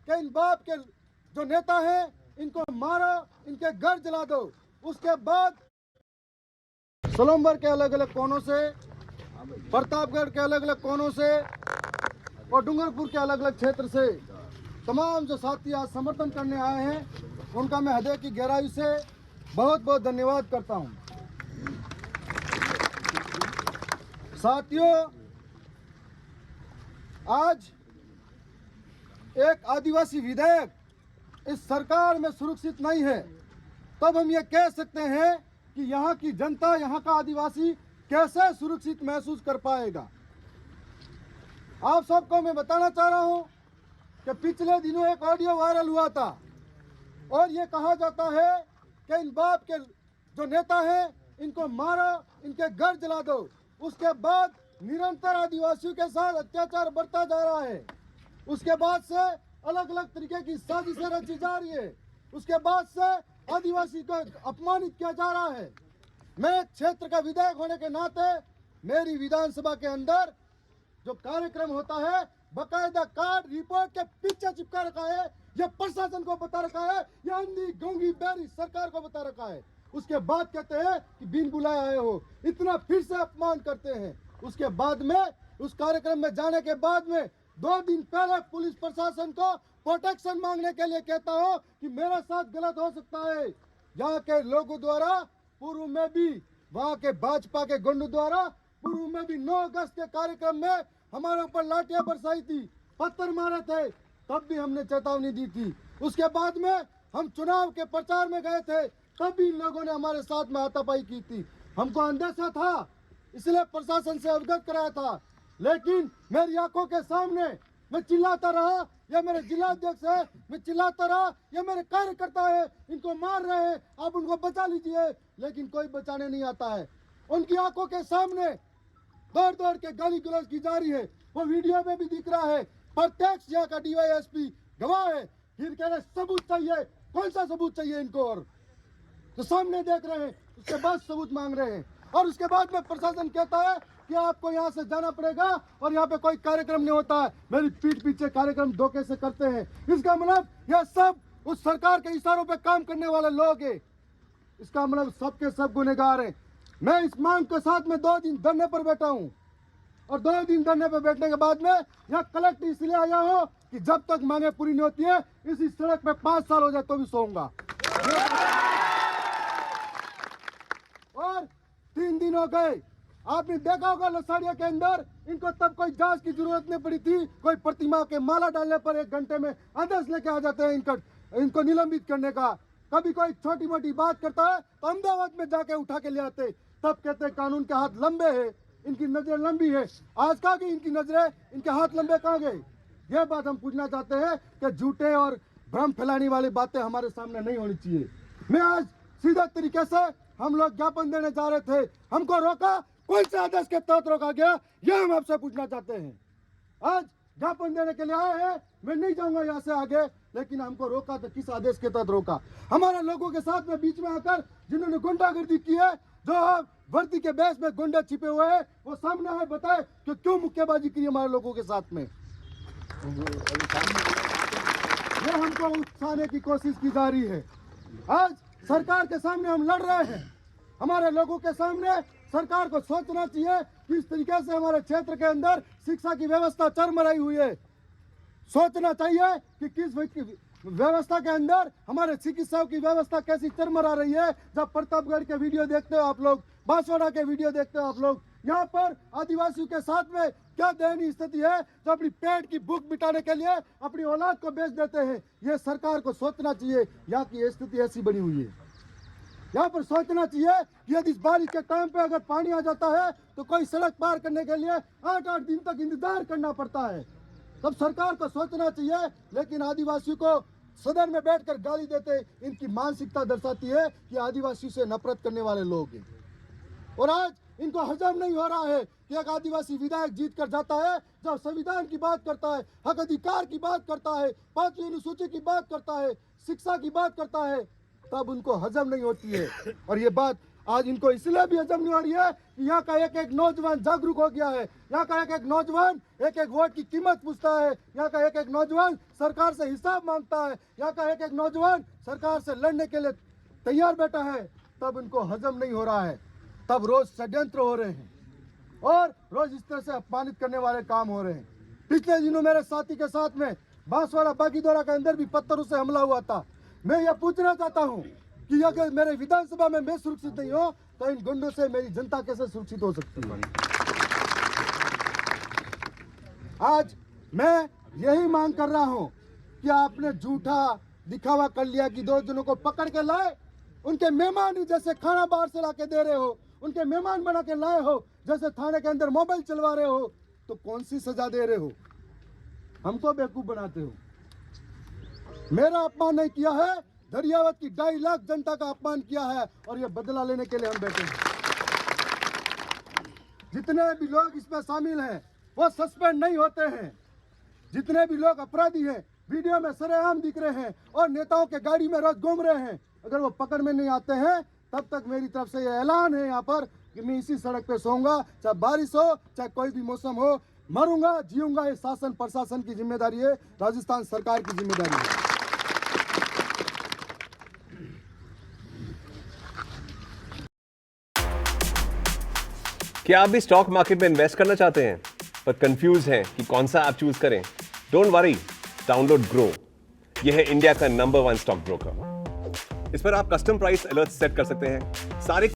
कि इन बाप के जो नेता हैं इनको मारो, इनके घर जला दो। उसके बाद सलोमबर के अलग अलग कोनों से, प्रतापगढ़ के अलग अलग कोनों से और डूंगरपुर के अलग अलग क्षेत्र से तमाम जो साथी आज समर्थन करने आए हैं उनका मैं हृदय की गहराई से बहुत बहुत धन्यवाद करता हूं। साथियों, आज एक आदिवासी विधेयक इस सरकार में सुरक्षित नहीं है, तब हम ये कह सकते हैं कि यहाँ की जनता, यहाँ का आदिवासी कैसे सुरक्षित महसूस कर पाएगा। आप सबको मैं बताना चाह रहा हूँ कि पिछले दिनों एक ऑडियो वायरल हुआ था और ये कहा जाता है कि इन बाप के जो नेता हैं इनको मारो, इनके घर जला दो। उसके बाद निरंतर आदिवासियों के साथ अत्याचार बढ़ता जा रहा है। उसके बाद से अलग अलग तरीके की साजिशें रची जा रही है। उसके बाद से आदिवासी को अपमानित किया जा रहा है। मैं क्षेत्र का विधायक होने के नाते मेरी विधानसभा के अंदर जो कार्यक्रम होता है बकायदा कार्ड रिपोर्ट के पीछे चिपका रखा है। यह प्रशासन को बता रखा है, यह अंधी गूंगी बहरी सरकार को बता रखा है। उसके बाद कहते हैं कि बिन बुलाए आए हो, इतना फिर से अपमान करते हैं। उसके बाद में उस कार्यक्रम में जाने के बाद में 2 दिन पहले पुलिस प्रशासन को प्रोटेक्शन मांगने के लिए कहता हूं कि मेरे साथ गलत हो सकता है। यहाँ के लोगों द्वारा पूर्व में भी, वहाँ के भाजपा के गुंडों द्वारा पूर्व में भी 9 अगस्त के कार्यक्रम में हमारे ऊपर लाठियां बरसाई थी, पत्थर मारे थे, तब भी हमने चेतावनी दी थी। उसके बाद में हम चुनाव के प्रचार में गए थे, तब भी इन लोगों ने हमारे साथ में हाथापाई की थी। हमको अंदेशा था, इसलिए प्रशासन से अवगत कराया था, लेकिन मेरी आंखों के सामने मैं चिल्लाता रहा, या मेरे जिलाध्यक्ष है, मैं चिल्लाता रहा, या मेरे कार्यकर्ता है, इनको मार रहे हैं, आप उनको बचा लीजिए, लेकिन कोई बचाने नहीं आता है। उनकी आंखों के सामने दौड़ दौड़ के गाली गलौज की जा रही है। वो वीडियो में भी दिख रहा है, प्रत्यक्ष यहाँ का डीवाईएसपी गवाह है। फिर कह रहे सबूत चाहिए, कौन सा सबूत चाहिए इनको? और तो सामने देख रहे हैं, उसके बाद सबूत मांग रहे हैं। और उसके बाद में प्रशासन कहता है कि आपको यहाँ से जाना पड़ेगा और यहाँ पे कोई कार्यक्रम नहीं होता है। मेरी पीठ पीछे कार्यक्रम धोखे से करते हैं। इसका मतलब यह सब उस सरकार के इशारों पे काम करने वाले लोग हैं। इसका मतलब सबके सब गुनहगार हैं। मैं इस मांग के साथ में 2 दिन धरने पर बैठा हूँ और 2 दिन धरने पर बैठने के बाद में यहाँ कलेक्टर इसलिए आया हूँ कि जब तक मांगे पूरी नहीं होती है, इसी सड़क पे 5 साल हो जाए तो भी सोऊंगा। और 3 दिन हो गए, आपने देखा होगा लसाड़िया के अंदर इनको तब कोई जांच की जरूरत नहीं पड़ी थी। कोई प्रतिमा के माला डालने पर 1 घंटे में आदेश लेके आ जाते हैं इनको निलंबित करने का। कभी कोई छोटी मोटी बात करता है तो अहमदाबाद में जाके उठा के ले आते, तब कहते कानून के हाथ लंबे हैं, इनकी नजरें लंबी है। आज कहाँ गई इनकी नजरें, इनके हाथ लंबे कहाँ गए? यह बात हम पूछना चाहते हैं कि झूठे और भ्रम फैलाने वाली बातें हमारे सामने नहीं होनी चाहिए। मैं आज सीधा तरीके से, हम लोग ज्ञापन देने जा रहे थे, हमको रोका, कौन से आदेश के तहत रोका गया, यह हम आपसे पूछना चाहते हैं। आज ज्ञापन देने के लिए आए हैं, मैं नहीं जाऊंगा यहाँ से आगे, लेकिन हमको रोका तो किस आदेश के तहत रोका? हमारे लोगों के साथ में बीच में आकर जिन्होंने गुंडागर्दी की है, जो वर्दी के बेस में गुंडे छिपे हुए हैं, वो सामने है, बताए कि क्यों मुक्केबाजी की हमारे लोगों के साथ में। ये हमको उकसाने की कोशिश की जा रही है। आज सरकार के सामने हम लड़ रहे हैं, हमारे लोगों के सामने सरकार को सोचना चाहिए कि इस तरीके से हमारे क्षेत्र के अंदर शिक्षा की व्यवस्था चरमराई हुई है। सोचना चाहिए कि किस व्यवस्था के अंदर हमारे चिकित्साओं की व्यवस्था कैसी चरमरा रही है। जब प्रतापगढ़ के वीडियो देखते हो आप लोग, बांसवाड़ा के वीडियो देखते हो आप लोग, यहाँ पर आदिवासियों के साथ में क्या दयनीय स्थिति है, जो अपनी पेट की भूख मिटाने के लिए अपनी औलाद को बेच देते हैं। ये सरकार को सोचना चाहिए, यहाँ की स्थिति ऐसी बनी हुई है। यहाँ पर सोचना चाहिए कि यदि इस बारिश के टाइम पे अगर पानी आ जाता है तो कोई सड़क पार करने के लिए 8-8 दिन तक इंतजार करना पड़ता है। तब सरकार को सोचना चाहिए, लेकिन आदिवासियों को सदन में बैठकर गाली देते, इनकी मानसिकता दर्शाती है कि आदिवासी से नफरत करने वाले लोग हैं। और आज इनको हजम नहीं हो रहा है कि एक आदिवासी विधायक जीत कर जाता है, जब संविधान की बात करता है, हक अधिकार की बात करता है, 5वीं अनुसूची की बात करता है, शिक्षा की बात करता है, तब उनको हजम नहीं होती है। और ये बात आज इनको इसलिए भी हजम नहीं हो रही है कि यहाँ का एक एक नौजवान जागरूक हो गया है। यहाँ का एक एक नौजवान एक एक वोट की कीमत पूछता है। यहाँ का एक एक नौजवान सरकार से हिसाब मांगता है। यहाँ का एक एक नौजवान सरकार से लड़ने के लिए तैयार बैठा है। तब इनको हजम नहीं हो रहा है, तब रोज षड्यंत्र हो रहे हैं और रोज इस तरह से अपमानित करने वाले काम हो रहे हैं। पिछले दिनों मेरे साथी के साथ में बांसवाड़ा बागीदोरा के अंदर भी पत्थरों से हमला हुआ था। मैं यह पूछना चाहता हूं कि अगर मेरे विधानसभा में मैं सुरक्षित नहीं हो तो इन गुंडों से मेरी जनता कैसे सुरक्षित हो सकती है। आज मैं यही मांग कर रहा हूं कि आपने झूठा दिखावा कर लिया कि 2 जनों को पकड़ के लाए, उनके मेहमान ही जैसे खाना बाहर से लाके दे रहे हो, उनके मेहमान बना के लाए हो, जैसे थाने के अंदर मोबाइल चलवा रहे हो, तो कौन सी सजा दे रहे हो? हमको बेवकूफ बनाते हो। मेरा अपमान नहीं किया है, दरियावत की 2.5 लाख जनता का अपमान किया है और ये बदला लेने के लिए हम बैठे हैं। जितने भी लोग इसमें शामिल हैं वो सस्पेंड नहीं होते हैं। जितने भी लोग अपराधी हैं वीडियो में सरेआम दिख रहे हैं और नेताओं के गाड़ी में रोज घूम रहे हैं, अगर वो पकड़ में नहीं आते हैं तब तक मेरी तरफ से ये ऐलान है यहाँ पर कि मैं इसी सड़क पे सोऊंगा, चाहे बारिश हो चाहे कोई भी मौसम हो, मरूंगा जीऊंगा। ये शासन प्रशासन की जिम्मेदारी है, राजस्थान सरकार की जिम्मेदारी है। क्या आप भी स्टॉक मार्केट में इन्वेस्ट करना चाहते हैं पर कंफ्यूज हैं कि कौन सा ऐप चूज करें? Don't worry, download grow. यह है इंडिया का नंबर 1 स्टॉक ब्रोकर। इस पर आप कस्टम प्राइस अलर्ट सेट कर सकते हैं। सारे